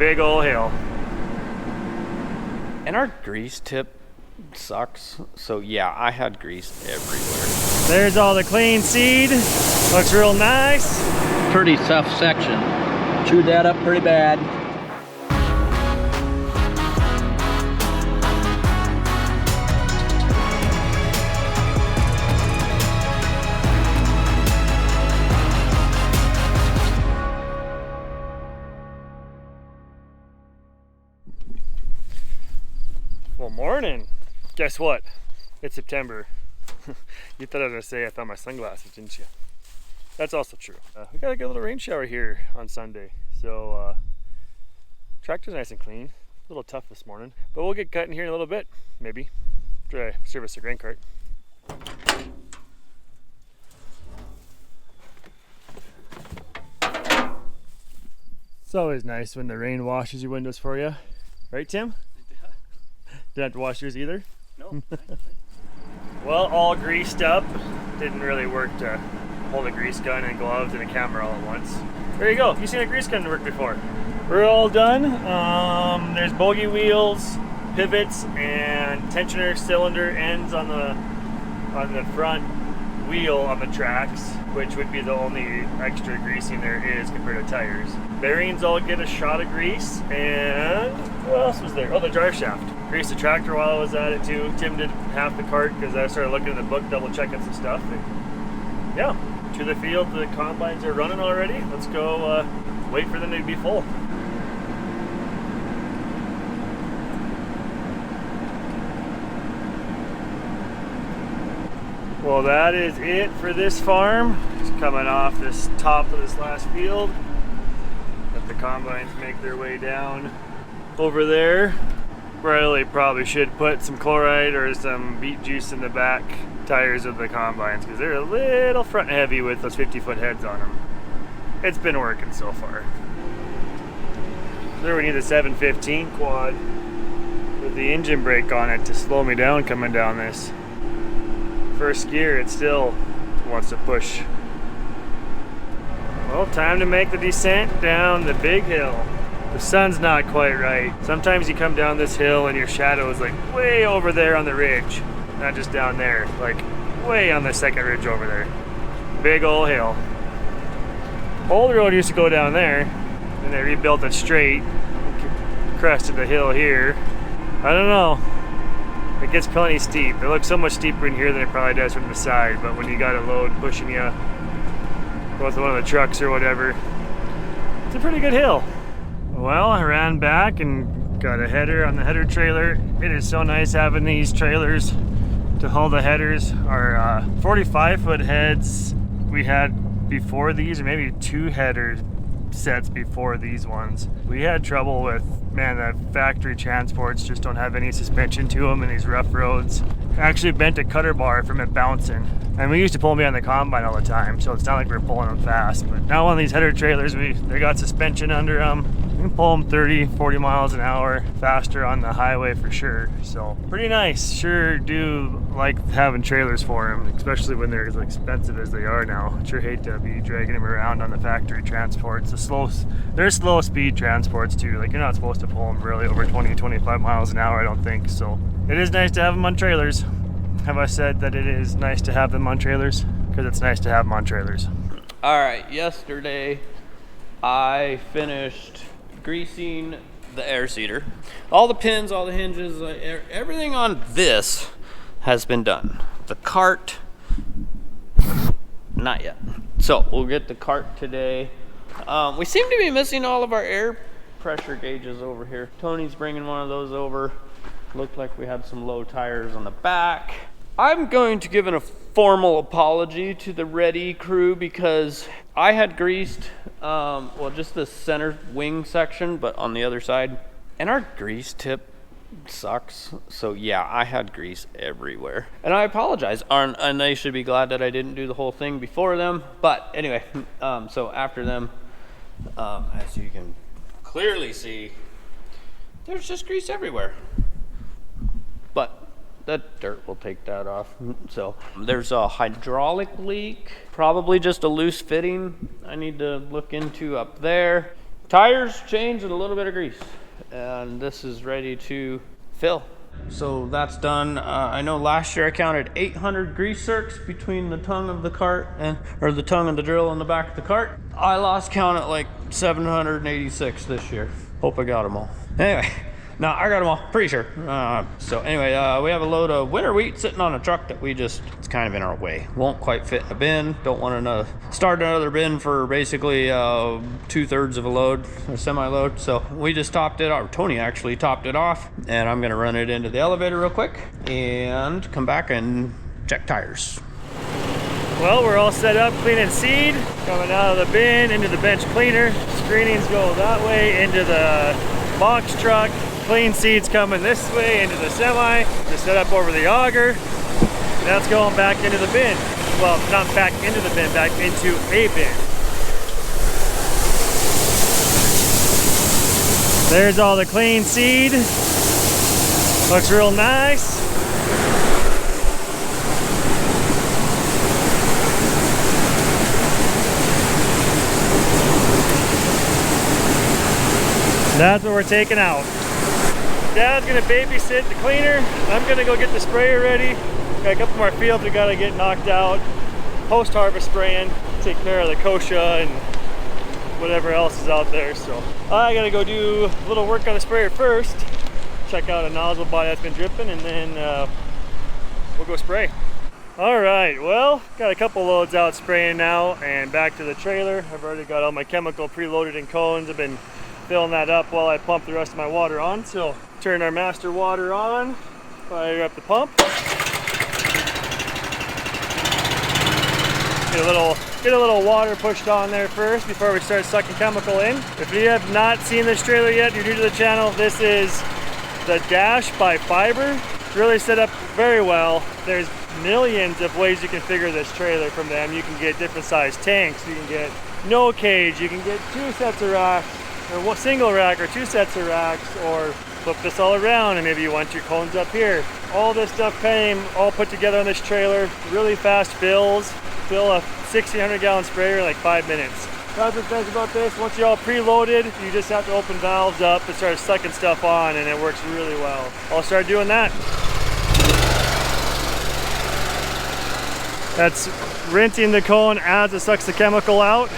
Big old hill. And our grease tip sucks. So yeah, I had grease everywhere. There's all the clean seed. Looks real nice. Pretty tough section. Chewed that up pretty bad. Well, morning. Guess what? It's September. You thought I was gonna say I found my sunglasses, didn't you? That's also true. We got a good little rain shower here on Sunday, so tractor's nice and clean. A little tough this morning, but we'll get cutting here in a little bit, maybe. Try service the grain cart. It's always nice when the rain washes your windows for you, right, Tim? Didn't have to wash yours either? No. Well, all greased up. Didn't really work to hold a grease gun and gloves and a camera all at once. There you go. You've seen a grease gun work before. We're all done. There's bogey wheels, pivots, and tensioner cylinder ends on the front wheel on the tracks, which would be the only extra greasing there is compared to tires. Bearings all get a shot of grease, and what else was there? Oh, the drive shaft. Greased the tractor while I was at it too. Tim did half the cart because I started looking at the book, double checking some stuff. And yeah, to the field, the combines are running already. Let's go wait for them to be full. Well, that is it for this farm. Just coming off this top of this last field. Let the combines make their way down over there. Really probably should put some chloride or some beet juice in the back tires of the combines because they're a little front heavy with those 50-foot heads on them. It's been working so far. There we need the 715 quad with the engine brake on it to slow me down coming down this. First gear, it still wants to push. Well, time to make the descent down the big hill. The sun's not quite right. Sometimes you come down this hill and your shadow is like way over there on the ridge. Not just down there, like way on the second ridge over there. Big old hill. Old road used to go down there, and they rebuilt it straight. Crested the hill here. I don't know. It gets plenty steep. It looks so much steeper in here than it probably does from the side, but when you got a load pushing you with one of the trucks or whatever, it's a pretty good hill. Well, I ran back and got a header on the header trailer. It is so nice having these trailers to haul the headers. Our 45-foot heads we had before these, or maybe 2 header sets before these ones. We had trouble with, man, the factory transports just don't have any suspension to them in these rough roads. I actually bent a cutter bar from it bouncing. And we used to pull them on the combine all the time, so it's not like we're pulling them fast. But now on these header trailers, they got suspension under them. We can pull them 30, 40 miles an hour faster on the highway for sure. So pretty nice. Sure do like having trailers for them, especially when they're as expensive as they are now. I sure hate to be dragging them around on the factory transports. They're slow speed transports too. Like you're not supposed to pull them really over 20, 25 miles an hour, I don't think. So it is nice to have them on trailers. Have I said that it is nice to have them on trailers? Because it's nice to have them on trailers. All right, yesterday I finished greasing the air seeder. All the pins, all the hinges, everything on this has been done. The cart, not yet. So we'll get the cart today. We seem to be missing all of our air pressure gauges over here. Tony's bringing one of those over. Looked like we had some low tires on the back. I'm going to give a formal apology to the Ready crew because I had greased, well, just the center wing section, but on the other side. And our grease tip sucks. So yeah, I had grease everywhere. And I apologize. And they should be glad that I didn't do the whole thing before them. But anyway, so after them, as you can clearly see, there's just grease everywhere. But that dirt will take that off. So there's a hydraulic leak, probably just a loose fitting I need to look into up there. Tires changed and a little bit of grease. And this is ready to fill. So that's done. I know last year I counted 800 grease zerks between the tongue of the cart or the tongue of the drill in the back of the cart. I lost count at like 786 this year. Hope I got them all. Anyway, no, I got them all, pretty sure. So anyway, we have a load of winter wheat sitting on a truck that it's kind of in our way. Won't quite fit in a bin. Don't want to start another bin for basically 2/3 of a load, a semi-load. So we just topped it, or Tony actually topped it off, and I'm gonna run it into the elevator real quick and come back and check tires. Well, we're all set up, cleaning seed, coming out of the bin into the bench cleaner. Screenings go that way into the box truck. Clean seeds coming this way into the semi, just set up over the auger. That's going back into the bin. Well, not back into the bin, back into a bin. There's all the clean seed. Looks real nice. That's what we're taking out. Dad's gonna babysit the cleaner. I'm gonna go get the sprayer ready. Got a couple more fields we gotta get knocked out. Post-harvest spraying, take care of the kochia and whatever else is out there. So I gotta go do a little work on the sprayer first. Check out a nozzle body that's been dripping, and then we'll go spray. All right, well, got a couple loads out spraying now, and back to the trailer. I've already got all my chemical preloaded in cones. I've been filling that up while I pump the rest of my water on. So turn our master water on, fire up the pump. Get a little water pushed on there first before we start sucking chemical in. If you have not seen this trailer yet, you're new to the channel, this is the Dash by Phiber. Really set up very well. There's millions of ways you can figure this trailer from them. You can get different size tanks, you can get no cage, you can get 2 sets of racks, or one single rack or 2 sets of racks, or flip this all around and maybe you want your cones up here. All this stuff came all put together on this trailer. Really fast fills. Fill a 1,600 gallon sprayer in like 5 minutes. That's what's nice about this. Once you're all preloaded, you just have to open valves up and start sucking stuff on, and it works really well. I'll start doing that. That's rinsing the cone as it sucks the chemical out.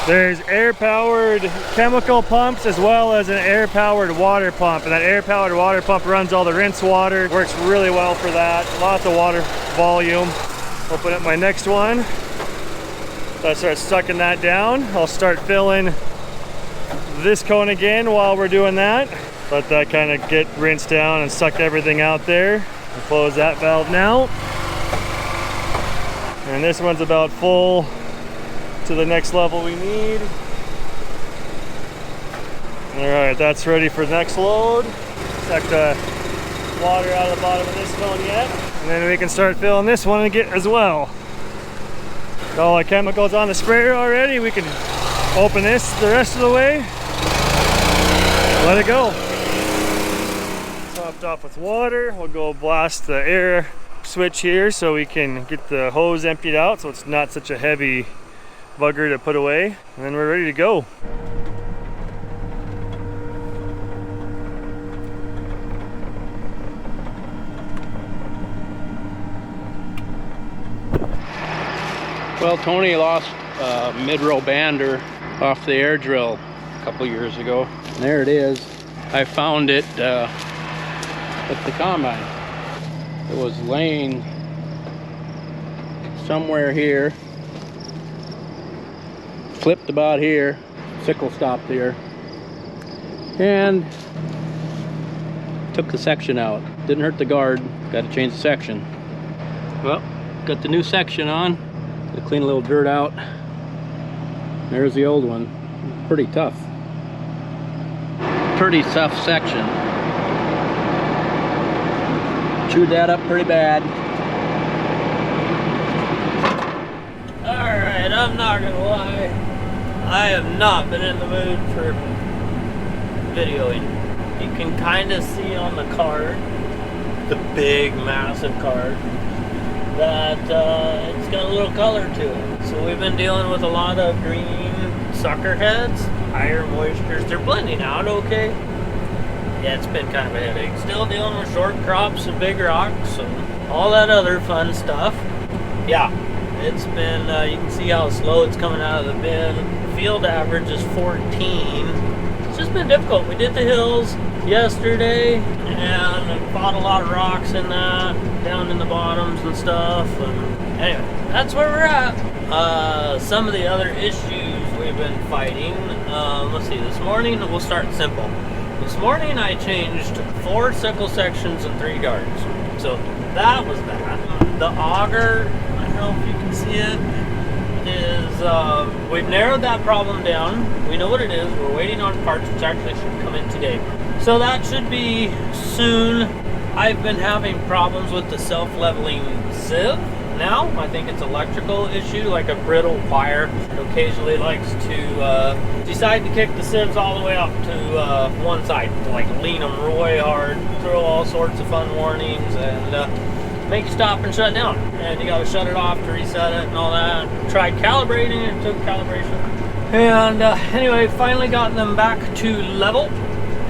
There's air-powered chemical pumps as well as an air-powered water pump. And that air-powered water pump runs all the rinse water. Works really well for that. Lots of water volume. Open up my next one. So I start sucking that down. I'll start filling this cone again while we're doing that. Let that kind of get rinsed down and suck everything out there. I'll close that valve now. And this one's about full to the next level we need. All right, that's ready for the next load. Suck the water out of the bottom of this cone yet. And then we can start filling this one and get as well. Got all the chemicals on the sprayer already. We can open this the rest of the way. Let it go. Topped off with water. We'll go blast the air switch here so we can get the hose emptied out so it's not such a heavy bugger to put away, and then we're ready to go. Well, Tony lost a mid-row bander off the air drill a couple years ago. There it is. I found it at the combine. It was laying somewhere here. Flipped about here, sickle stopped here, and took the section out. Didn't hurt the guard, got to change the section. Well, got the new section on, got to clean a little dirt out. There's the old one, pretty tough. Pretty tough section. Chewed that up pretty bad. Alright, I'm not gonna lie. I have not been in the mood for videoing. You can kind of see on the card, the big, massive card. that it's got a little color to it. So we've been dealing with a lot of green sucker heads, higher moistures. They're blending out okay. Yeah, it's been kind of a headache. Still dealing with short crops and big rocks and all that other fun stuff. Yeah, it's been, you can see how slow it's coming out of the bin. Field average is 14. It's just been difficult. We did the hills yesterday and fought a lot of rocks in that, down in the bottoms and stuff. And anyway, that's where we're at. Some of the other issues we've been fighting. Let's see, this morning we'll start simple. This morning I changed 4 sickle sections and 3 guards. So that was that. The auger, I don't know if you can see it, is we've narrowed that problem down. We know what it is. We're waiting on parts, which actually should come in today. So that should be soon. I've been having problems with the self-leveling sieve. Now, I think it's electrical issue, like a brittle wire. It occasionally likes to decide to kick the sieves all the way up to one side, like lean them really hard, throw all sorts of fun warnings, and make you stop and shut down. And you gotta shut it off to reset it and all that. Tried calibrating it, took calibration. And anyway, finally got them back to level,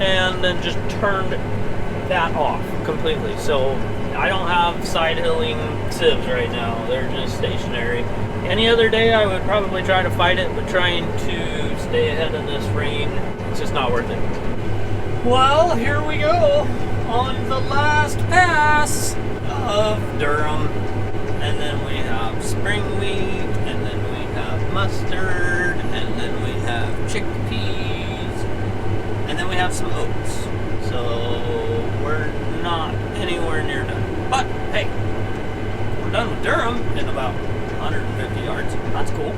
and then just turned that off completely. So I don't have side hilling sieves right now. They're just stationary. Any other day I would probably try to fight it, but trying to stay ahead of this rain, it's just not worth it. Well, here we go on the last pass of Durham. And then we have spring wheat, and then we have mustard, and then we have chickpeas, and then we have some oats. So we're not anywhere near done. But hey, we're done with Durham in about 150 yards. That's cool.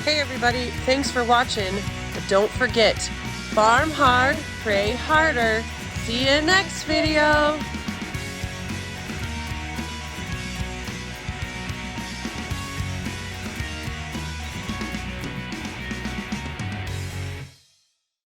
Hey everybody, thanks for watching. But don't forget, farm hard, pray harder. See you next video.